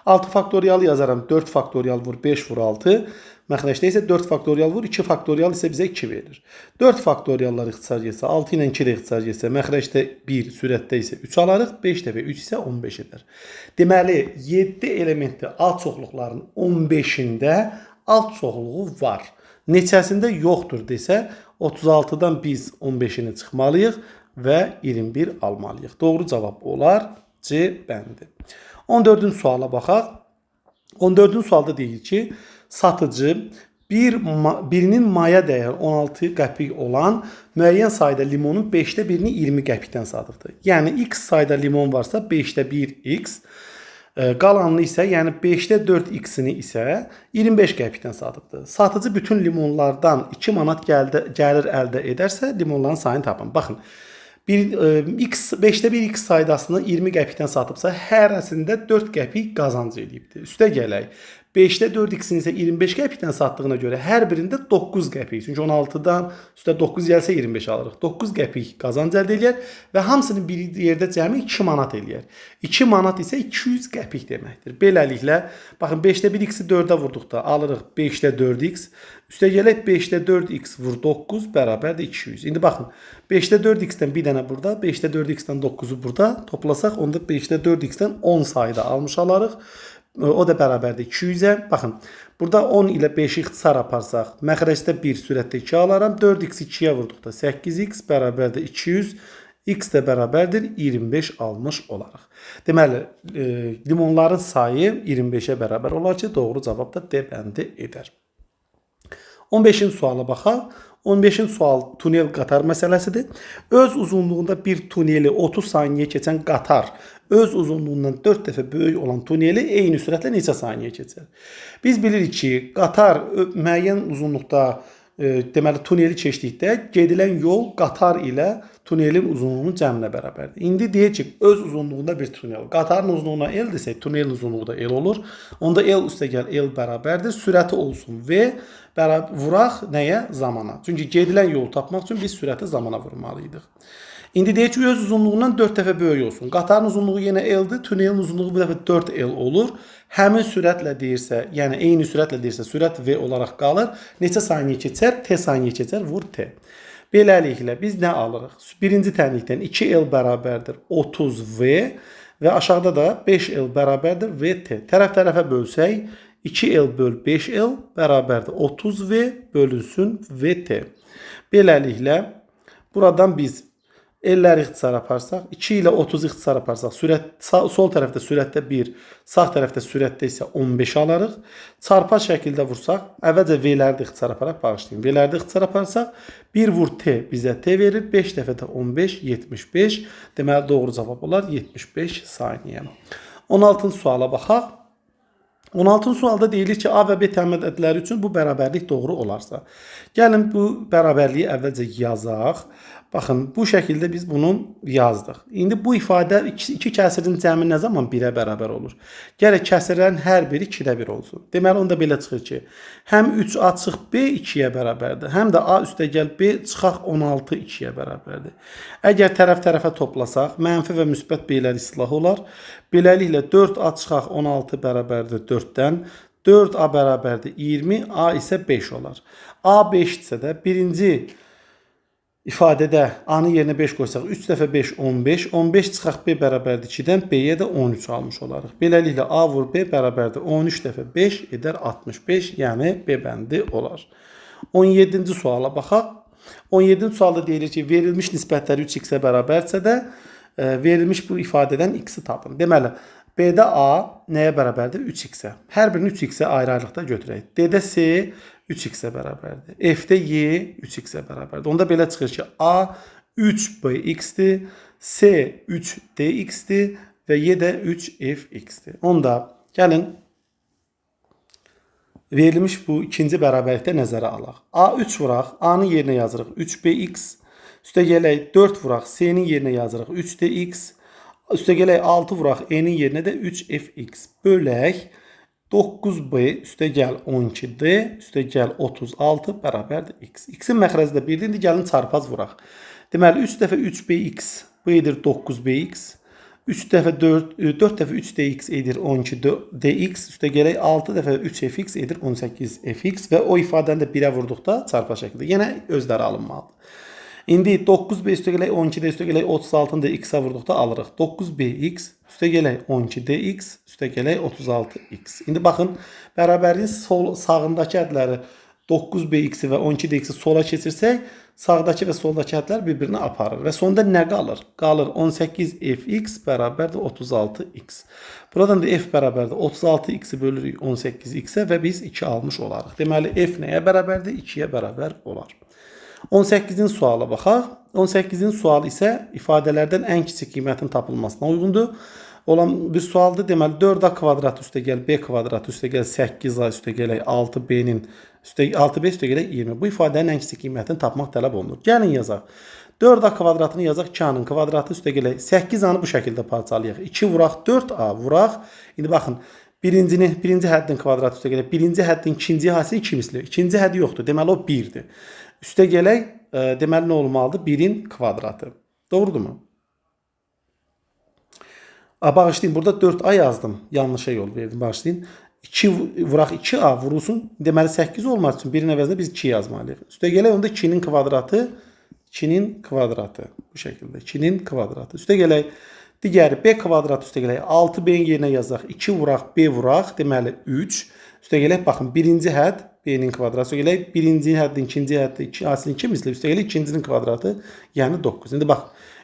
6 faktorialı yazaram, 4 faktorial vur, 5 vur 6. Məxrəcdə isə 4 faktorial vur, 2 faktorial isə bizə 2 verir. 4 faktoriallar ixtisar getsə, 6 ilə 2 ilə ixtisar getsə, məxrəcdə 1, sürətdə isə 3 alarıq, 5 dəfə 3 isə 15 edər. Deməli, 7 elementli alt çoxluqların 15-də alt çoxluğu var. Neçəsində yoxdur desə, 36-dan biz 15-ini çıxmalıyıq və 21 almalıyıq. Doğru cavab olar C bəndi. 14-cü suala baxaq. 14-cü sualda deyir ki, satıcı birinin maya dəyər 16 qəpik olan müəyyən sayda limonun 5-də birini 20 qəpikdən satıbdır. Yəni, x sayda limon varsa 5-də 1x, qalanını isə, yəni 5-də 4x-ini isə 25 qəpikdən satıbdır. Satıcı bütün limonlardan 2 manat gəlir əldə edərsə, limonların sayını tapın. Baxın, 5'te 1 x saydasını 20 qəpikdən satıbsa, hərəsində 4 qəpik qazanc edibdir. Üstə gələk. 5'te 4x'ini isə 25 qəpikdən satdığına görə hər birində 9 qəpik. Çünki 16-dan üstə 9 gəlsə 25 alırıq. 9 qəpik qazanc əldə eləyər və hamısını bir yerdə cəmi 2 manat eləyər. 2 manat isə 200 qəpik deməkdir. Beləliklə, baxın 5'te 1 x'i 4-ə vurduqda alırıq 5'te 4x. Üstə gələk 5'te 4x vur 9 bərabərdir 200. İndi baxın 5'te 4x'dən bir dənə burada, 5'te 4x'dən 9'u burada toplasaq, onda 5'te 4x'dən 10 sayda almış alarıq. O da bərabərdir 200'ə. Baxın, burada 10 ilə 5'i ixtisar aparsaq, məxrəcdə 1, sürətdə 2 alaram. 4x 2'yə vurduqda 8x bərabərdir 200. X də bərabərdir 25 almış olaraq. Deməli, limonların sayı 25'ə bərabər olar ki, doğru cavab da D bəndi edər. 15-ci suala baxaq. 15-ci sual tunel qatar məsələsidir. Öz uzunluğunda bir tuneli 30 saniyə keçən qatar öz uzunluğundan 4 dəfə böyük olan tuneli eyni sürətlə neçə saniyə keçər? Biz bilirik ki, qatar müəyyən uzunluqda deməli tuneli keçdikdə gedilən yol qatar ilə tunelin uzunluğunun cəminə bərabərdir. İndi deyək ki, öz uzunluğunda bir tunel. Qatarın uzunluğuna L desək, tunelin uzunluğu da L olur. Onda L üstə gəl L bərabərdir. Sürəti olsun V vuraq nəyə? Zamana. Çünki gedilən yolu tapmaq üçün biz sürəti zamana vurmalıydıq. İndi deyək ki, öz uzunluğundan 4 dəfə böyük olsun. Qatarın uzunluğu yenə L-dir. Tunelin uzunluğu bu dəfə 4L olur. Həmin sürətlə deyirsə, yəni eyni sürətlə deyirsə, sürət V olaraq qalır. Neçə saniyə keçər? T saniyə keçər, vur T. Beləliklə biz nə alırıq? Birinci tənlikdən 2L bərabərdir 30V və aşağıda da 5L bərabərdir VT. Tərəf-tərəfə bölsək 2L böl 5L bərabərdir 30V bölünsün VT. Beləliklə buradan biz L'ləri ixtisar aparsaq, 2 ilə 30 ixtisar aparsaq, sol tərəfdə sürətdə 1, sağ tərəfdə sürətdə isə 15 alarıq. Çarpaz şəkildə vursaq, əvvəlcə V'ləri də ixtisar aparaq, bağışlayın. V'ləri də ixtisar aparsaq, 1 vur T bizə T verir, 5 dəfə də 15, 75. Deməli, doğru cavab olar 75 saniyə. 16-cı suala baxaq. 16-cı sualda deyilir ki, A və B təmin ədləri üçün bu bərabərlik doğru olarsa. Gəlin bu bərabərliyi əvvəlcə yazaq. Baxın, bu şəkildə biz bunu yazdıq. İndi bu ifadə iki kəsirin cəmi nə zaman 1-ə bərabər olur? Gərək kəsirlərin hər biri 2-də 1 olsun. Deməli, onda belə çıxır ki, həm 3A çıx B 2-yə bərabərdir, həm də A üstə gəl B çıxaq 16 2-yə bərabərdir. Əgər tərəf-tərəfə toplasaq, mənfi və müsbət B-lər islah olar. Beləliklə, 4A çıxaq 16 bərabərdir 4-dən, 4A bərabərdir 20, A isə 5 olar. A 5-dirsə də birinci ifadədə A-nın yerinə 5 qoysaq, 3 dəfə 5, 15. 15 çıxaq B bərabərdir 2-dən, B-yə də 13 almış olarıq. Beləliklə, A vur B bərabərdir 13 dəfə 5 edər 65, yəni B bəndi olar. 17-ci suala baxaq. 17-ci sualda deyilir ki, verilmiş nisbətləri 3x-ə bərabərsə də, verilmiş bu ifadədən x-i tapın. Deməli, B-də A nəyə bərabərdir? 3x-ə. Hər birini 3x-ə ayrı-ayrılıqda götürək. D-də C 3x-ə bərabərdir. F-də Y 3x-ə bərabərdir. Onda belə çıxır ki, A 3bx-dir, C 3dx-dir və Y də 3fx-dir. Onda gəlin verilmiş bu ikinci bərabərlikdə nəzərə alaq. A 3 vuraq, A-nın yerinə yazırıq 3bx, üstə gələk 4 vuraq, C-nin yerinə yazırıq 3dx, üstə gələk 6 vuraq, E-nin yerinə də 3fx bölək 9b üstə gəl 12d üstə gəl 36 bərabərdir x. X-in məxrəci də 1-dir. İndi gəlin çarpaz vuraq. Deməli 3 dəfə 3bx bu edir 9bx. 3 dəfə 4 dəfə 3dx edir 12dx. Üstə gələk 6 dəfə 3fx edir 18fx və o ifadəni də 1-ə vurduqda çarpaz şəkildə yenə özləri alınmalıdır. İndi 9b üstə gələk 12d üstə gələk 36-nı da x-ə vurduqda alırıq. 9bx üstə gələk 12dx üstə gələk 36x. İndi baxın, bərabərliyin sağındakı ədləri 9bx-i və 12dx-i sola keçirsək, sağdakı və soldakı ədlər bir-birini aparır. Və sonda nə qalır? Qalır 18fx bərabərdir 36x. Buradan da f bərabərdir 36x-i bölürük 18x-ə və biz 2 almış olarıq. Deməli, f nəyə bərabərdir? 2-yə bərabər olar. 18-ci suala baxaq. 18-ci sual isə ifadələrdən ən kiçik qiymətin tapılmasına uyğundur. Olan bir sualdır. Deməli, 4a kvadrat üstə gəl b kvadrat üstə gəl 8a üstə gələk 6b-nin 6b üstə gələk 20. Bu ifadənin ən kiçik qiymətini tapmaq tələb olunur. Gəlin yazaq. 4a kvadratını yazaq 2a'nın kvadratı üstə gələk 8a'nı bu şəkildə parçalayaq. 2 vuraq 4a vuraq. İndi baxın birinci həddin kvadratı üstə gələk. Birinci həddin ikinci hissəsini 2 misli. İkinci həddi yoxdur. Deməli o 1'dir. Üstə gələk deməli nə olmalıdır? 1'in kvadratı. Doğrudurmu? Bağışlayın, burada 4a yazdım. Yanlışa yol verdim. Bağışlayın. 2 vuraq 2a vurulsun. Deməli 8 olmaq üçün 1'in əvəzinə biz 2 yazmalıyıq. Üstə gələk onda 2'nin kvadratı. 2'nin kvadratı. Bu şəkildə. 2'nin kvadratı. Üstə gələk digəri b kvadratı üstə gələk 6b'nin yerinə yazaq. 2 vuraq b vuraq. Deməli 3. Üstə gələk baxın birinci hədd b'nin kvadratı. Üstə gələk birinci həddin ikinci həddi 2 aslında 2 misli. Üstə gələk ikincinin kvadratı yəni 9. İndi bax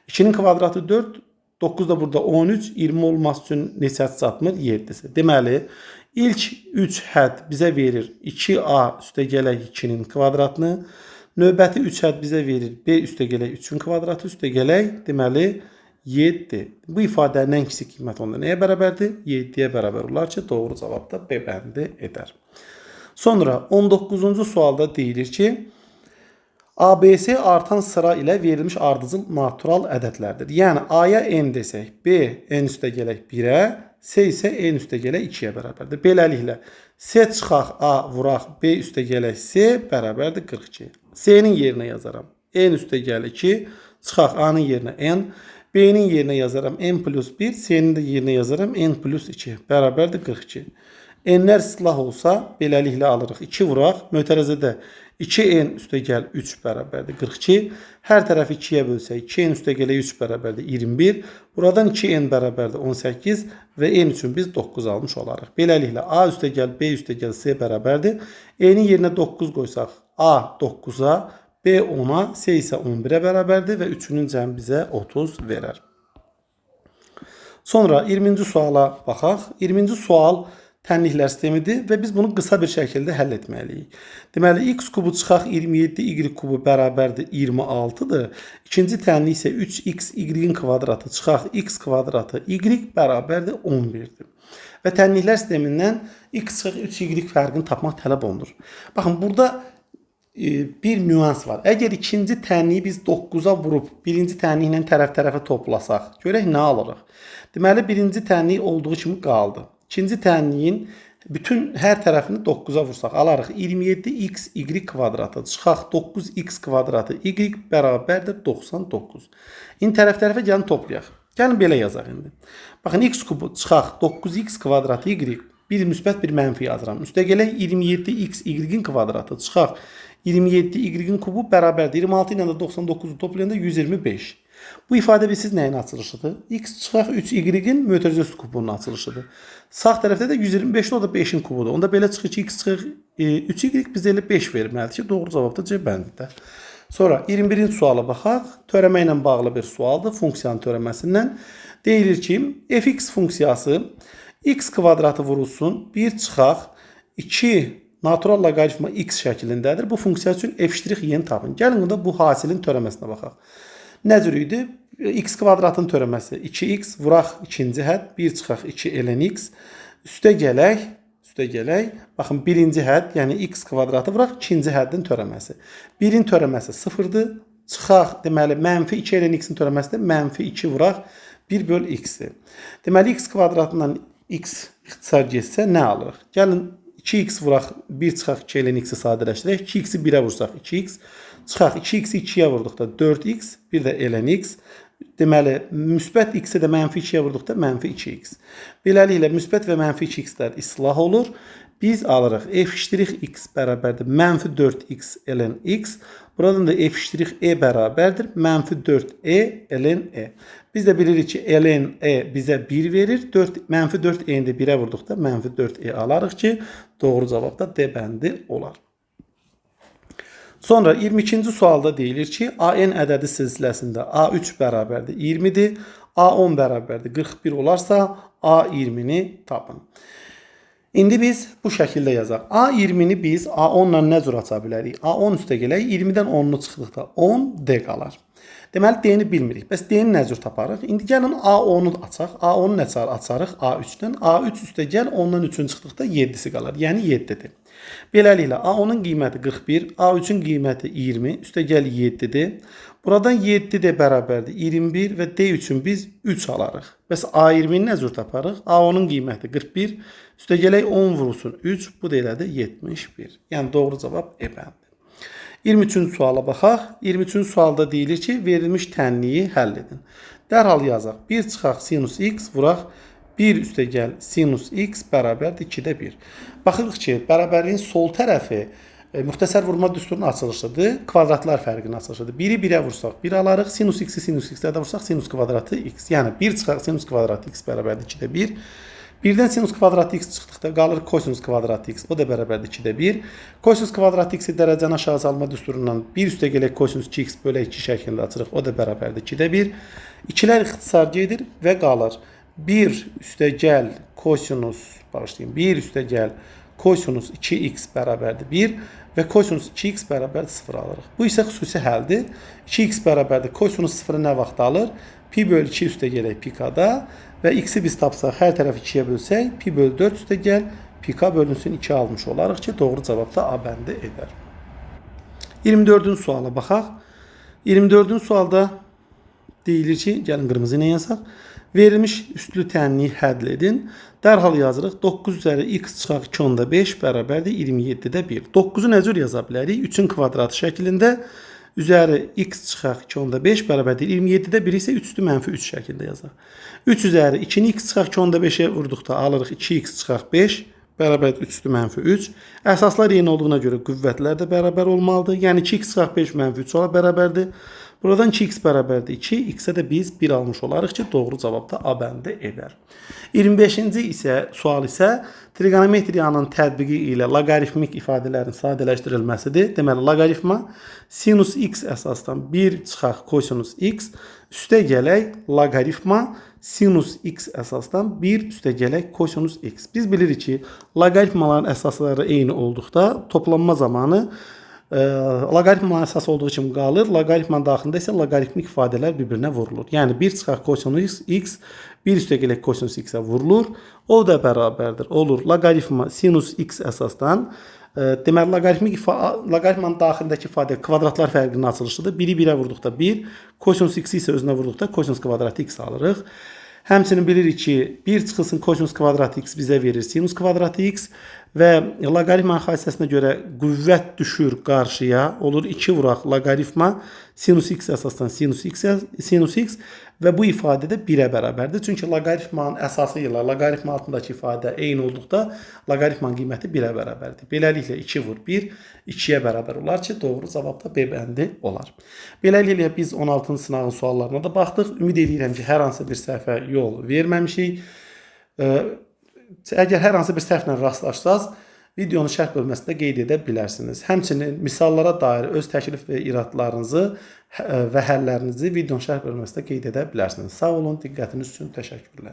2'nin kvadratı 4. 9 da burada 13. 20 olması üçün neçəsi çatmır? 7'si. Deməli ilk 3 hədd bizə verir 2a üstə gələk 2'nin kvadratını. Növbəti 3 hədd bizə verir b üstə gələk 3'ün kvadratı üstə gələk deməli 7. Bu ifadənin ən kiçik qiyməti onda nəyə bərabərdir? 7'yə bərabər olar ki, doğru cavab da B bəndi edər. Sonra 19-cu sualda deyilir ki, ABS artan sıra ilə verilmiş ardıcıl natural ədədlərdir. Yəni A-ya n desək, B n üstə gələk 1'ə, C isə n üstə gələk 2'yə bərabərdir. Beləliklə C çıxaq A vuraq B üstə gələk C bərabərdir 42. C'nin yerinə yazaram. N üstə gəl 2, çıxaq A'nın yerinə n. B'nin yerinə yazaram n plus 1, C'nin də yerinə yazaram n plus 2. Bərabərdir 42. N'lər silah olsa, beləliklə alırıq. 2 vuraq, mötərəzədə 2n üstə gəl 3 bərabərdir 42. Hər tərəfi 2'yə bölsək, 2n üstə gələ 3 bərabərdir 21. Buradan 2n bərabərdir 18 və n üçün biz 9 almış olarıq. Beləliklə A üstə gəl, B üstə gəl, C bərabərdir. N'in yerinə 9 qoysaq, A 9'a, B 10'a, C isə 11'ə bərabərdir və 3'ünün cəmi bizə 30 verər. Sonra 20-ci suala baxaq. 20-ci sual tənliklər sistemidir və biz bunu qısa bir şəkildə həll etməliyik. Deməli, x kubu çıxaq 27, y kubu bərabərdir 26'dır. İkinci tənlik isə 3x y-in kvadratı çıxaq x kvadratı y bərabərdir 11'dir. Və tənliklər sistemindən x çıxaq 3y fərqini tapmaq tələb olunur. Baxın, burada bir nüans var. Əgər ikinci tənliyi biz 9'a vurub birinci tənliklə tərəf-tərəfə toplasaq, görək nə alırıq? Deməli, birinci tənlik olduğu kimi qaldı. İkinci tənliyin bütün hər tərəfini 9'a vursaq, alarıq 27x y kvadratı çıxaq 9x kvadratı y bərabərdir 99. İndi tərəf-tərəfə gəlin toplayaq. Gəlin belə yazaq indi. Baxın, x kubu çıxaq 9x kvadratı y, bir müsbət bir mənfi yazıram. Üstə gələk 27x y-in kvadratı çıxaq 27 y-in kubu bərabərdir 26 ilə də 99'u toplayanda 125. Bu ifadə siz nəyin açılışıdır? X çıxaq 3y-in mötərizə kubunun açılışıdır. Sağ tərəfdə də 125'də o da 5'in kubudur. Onda belə çıxır ki, x çıxır 3y bizə elə 5 verməlidir ki, doğru cavab da C bəndidir. Sonra 21-ci suala baxaq. Törəmə ilə bağlı bir sualdır. Funksiyanın törəməsindən. Deyilir ki, fx funksiyası x kvadratı vurulsun, 1 çıxaq 2 natural loqaritma x şəklindədir. Bu funksiya üçün f' yeni tapın. Gəlin də bu hasilin törəməsinə baxaq. Nə cür idi? X kvadratın törəməsi 2x vuraq ikinci hədd 1 çıxaq 2 ln x üstə gələk baxın birinci hədd yəni x kvadratı vuraq ikinci həddin törəməsi 1'in törəməsi 0'dır çıxaq deməli mənfi 2 ln x'in törəməsi də mənfi 2 vuraq 1 böl x'dir. Deməli x kvadratından x ixtisar getsə nə alırıq? Gəlin 2x vuraq 1 çıxaq 2 ln x'i sadələşdirək 2x'i 1'ə vursaq 2x çıxaq 2x'i 2'yə vurduqda 4x bir də ln x. Deməli, müsbət x-i də mənfi 2'yə vurduqda mənfi 2x. Beləliklə, müsbət və mənfi 2x-lər islah olur. Biz alırıq f'(x) bərabərdir mənfi 4x ln x. Buradan da f'(e) bərabərdir mənfi 4e ln e. Biz də bilirik ki, ln e bizə 1 verir. Mənfi 4e'ni də 1'ə vurduqda mənfi 4e alarıq ki, doğru cavab da D bəndi olar. Sonra 22-ci sualda deyilir ki, AN ədədi silsiləsində A3 bərabərdir 20'dir, A10 bərabərdir 41 olarsa A20'ni tapın. İndi biz bu şəkildə yazaq. A20'ni biz A10 ilə nə cür aça bilərik? A10 üstə gələk, 20'dən 10'unu çıxdıqda 10 D qalar. Deməli, D-ni bilmirik. Bəs D-ni nə cür taparıq? İndi gəlin A10'u açaq. A10'u nə cür açarıq? A3'dən. A3 üstə gəl, 10'dan 3'ün çıxdıqda 7'si qalar. Yəni 7'dir. Beləliklə, A10'un qiyməti 41, A3'ün qiyməti 20, üstə gəl 7'dir. Buradan 7 də bərabərdir 21 və D üçün biz 3 alarıq. Bəs A20-ni nə cür taparıq? A10-un qiyməti 41, üstə gələk 10 vurulsun 3, bu da elədir 71. Yəni doğru cavab E bəndidir. 23-cü suala baxaq. 23-cü sualda deyilir ki, verilmiş tənliyi həll edin. Dərhal yazaq. 1 çıxaq sinus x vuraq 1 üstə gəl sinus x bərabərdir 2-də 1. Baxırıq ki, bərabərliyin sol tərəfi müxtəsər vurma düsturunun açılışıdır. Kvadratlar fərqinin açılışıdır. 1-i 1-ə vursaq 1 alarıq. Sinus x-i sinus x-də vursaq sinus kvadratı x. Yəni 1 çıxaq sinus kvadratı x bərabərdir 2-də 1. 1-dən sinus kvadratı x çıxdıqda qalır kosinus kvadratı x. O da bərabərdir 2-də 1. Kosinus kvadratı x-i dərəcəni aşağı salma düsturundan 1 üstə gələk kosinus 2x bölə 2 şəklində açırıq. O da bərabərdir 2-də 1. İkilər ixtisar gedir və qalır. 1 üstə gəl kosinus, bağışlayın, 1 üstə gəl kosinus 2x bərabərdir 1 və kosinus 2x bərabərdir 0 alırıq. Bu isə xüsusi həldir. 2x bərabərdir kosinus 0-ı nə vaxt alır? Pi bölü 2 üstə gələk pi-k-da və x-i biz tapsaq, hər tərəfi 2-yə bölsək, pi bölü 4 üstə gəl, pi-k bölünsün 2 almış olarıq ki, doğru cavab da A bəndi edər. 24-cü suala baxaq. 24-cü sualda deyilir ki, gəlin qırmızı ilə yazaq. Verilmiş üstlü tənliyi həll edin. Dərhal yazırıq. 9 üzəri x çıxaq 2/5 bərabərdir 27-də 1. 9-u nə cür yaza bilərik? 3-ün kvadratı şəklində üzəri x çıxaq 2/5 bərabərdir 27-də 1 isə 3 üstü mənfi 3 şəklində yazaq. 3 üzəri 2-ni x çıxaq 2/5-ə vurduqda alırıq 2x çıxaq 5 bərabərdir 3 üstü mənfi 3. Əsaslar eyni olduğuna görə qüvvətlər də bərabər olmalıdır. Yəni 2x çıxaq 5 mənfi 3 ola bərabərdir. Buradan 2x bərabərdir 2, x-ə də biz 1 almış olarıq ki, doğru cavab da A bəndi edər. 25-ci isə sual isə trigonometriyanın tətbiqi ilə loqaritmik ifadələrin sadələşdirilməsidir. Deməli, loqaritma sinus x əsasdan 1 çıxaq kosinus x üstə gələk loqaritma sinus x əsasdan 1 üstə gələk kosinus x. Biz bilirik ki, loqaritmaların əsasları eyni olduqda toplanma zamanı loqaritmanın əsası olduğu kimi qalır. Loqaritmanın daxilində isə loqaritmik ifadələr bir-birinə vurulur. Yəni 1 çıxaq kosinus x 1 üstə gələk kosinus x-ə vurulur. O da bərabərdir. Olur loqaritma sinus x əsasdan. Deməli, loqaritmanın daxilindəki ifadə kvadratlar fərqinin açılışıdır. 1-i 1-ə vurduqda 1, kosinus x-i isə özünə vurduqda kosinus kvadratı x alırıq. Həmçinin bilirik ki, 1 çıxılsın kosinus kvadratı x bizə verir sinus kvadratı x və loqaritmanın xassəsinə görə qüvvət düşür qarşıya. Olur 2 vuraq loqaritma sinus x əsasdan sinus x və bu ifadə də 1-ə bərabərdir. Çünki loqaritmanın əsası ilə loqaritma altındakı ifadə eyni olduqda loqaritmanın qiyməti 1-ə bərabərdir. Beləliklə 2 vur 1 2-yə bərabər olar ki, doğru cavab da B bəndi olar. Beləliklə biz 16-cı sınağın suallarına da baxdıq. Ümid edirəm ki, hər hansı bir səhvə yol verməmişik. Əgər hər hansı bir səhvlə rastlaşsaz, videonun şərh bölməsində qeyd edə bilərsiniz. Həmçinin misallara dair öz təklif və iradlarınızı və həllərinizi videonun şərh bölməsində qeyd edə bilərsiniz. Sağ olun, diqqətiniz üçün təşəkkürlər.